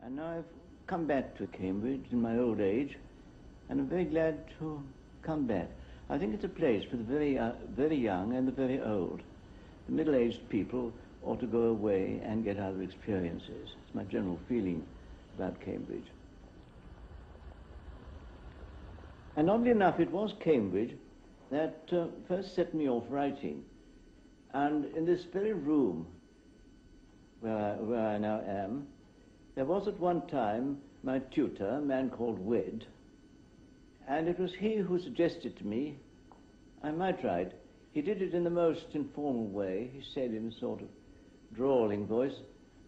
And now I've come back to Cambridge in my old age, and I'm very glad to come back. I think it's a place for the very young and the very old. The middle-aged people ought to go away and get other experiences. It's my general feeling about Cambridge. And oddly enough, it was Cambridge that first set me off writing. And in this very room where I now am, there was at one time my tutor, a man called Wed, and it was he who suggested to me I might write. He did it in the most informal way. He said in a sort of drawling voice,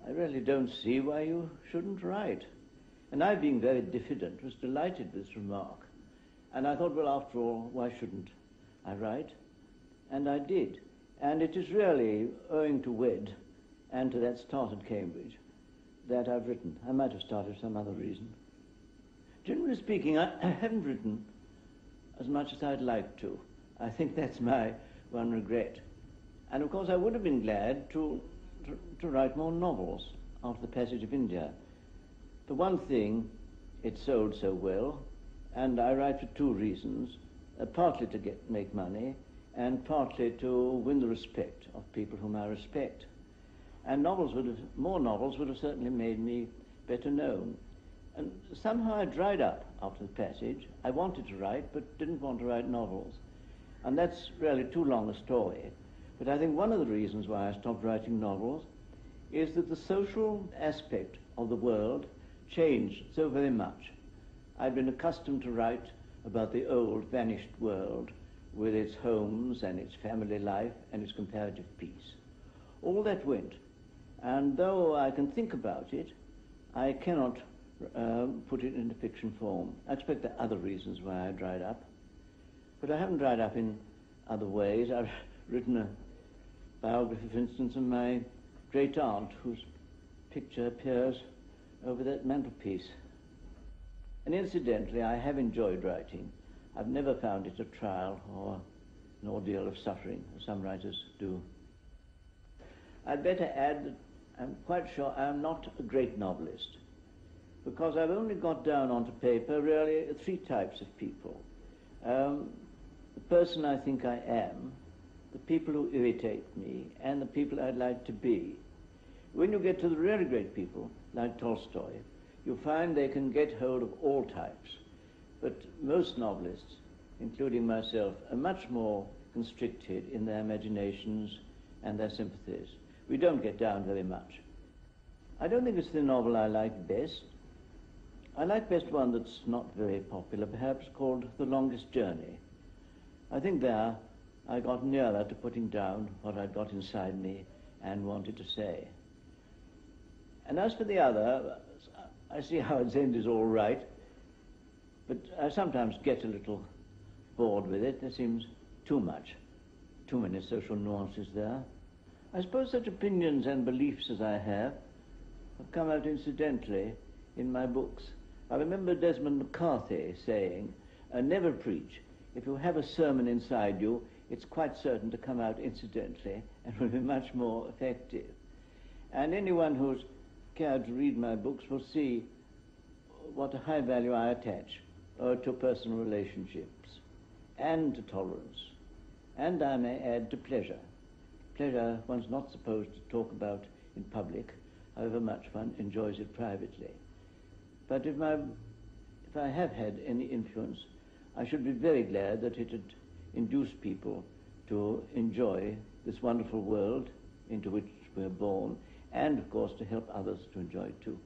"I really don't see why you shouldn't write." And I, being very diffident, was delighted with this remark. And I thought, well, after all, why shouldn't I write? And I did. And it is really owing to Wed and to that start at Cambridge that I've written. I might have started for some other reason. Generally speaking, I haven't written as much as I'd like to. I think that's my one regret. And of course I would have been glad to write more novels after The Passage of India. For one thing, it sold so well, and I write for two reasons, partly to make money, and partly to win the respect of people whom I respect. And more novels would have certainly made me better known. And somehow I dried up after The Passage. I wanted to write, but didn't want to write novels. And that's really too long a story. But I think one of the reasons why I stopped writing novels is that the social aspect of the world changed so very much. I'd been accustomed to write about the old, vanished world with its homes and its family life and its comparative peace. All that went. And though I can think about it, I cannot put it into fiction form. I expect there are other reasons why I dried up. But I haven't dried up in other ways. I've written a biography, for instance, of my great aunt, whose picture appears over that mantelpiece. And incidentally, I have enjoyed writing. I've never found it a trial or an ordeal of suffering, as some writers do. I'd better add that I'm quite sure I'm not a great novelist, because I've only got down onto paper really three types of people. The person I think I am, the people who irritate me, and the people I'd like to be. When you get to the really great people, like Tolstoy, you find they can get hold of all types. But most novelists, including myself, are much more constricted in their imaginations and their sympathies. We don't get down very much. I don't think it's the novel I like best. I like best one that's not very popular, perhaps, called The Longest Journey. I think there I got nearer to putting down what I'd got inside me and wanted to say. And as for the other, I see how its end is all right, but I sometimes get a little bored with it. There seems too many social nuances there. I suppose such opinions and beliefs as I have come out incidentally in my books. I remember Desmond McCarthy saying, never preach. If you have a sermon inside you, it's quite certain to come out incidentally and will be much more effective. And anyone who's cared to read my books will see what a high value I attach to personal relationships and to tolerance. And I may add to pleasure. Pleasure one's not supposed to talk about in public, however much one enjoys it privately. But if I have had any influence, I should be very glad that it had induced people to enjoy this wonderful world into which we're born, and of course to help others to enjoy it too.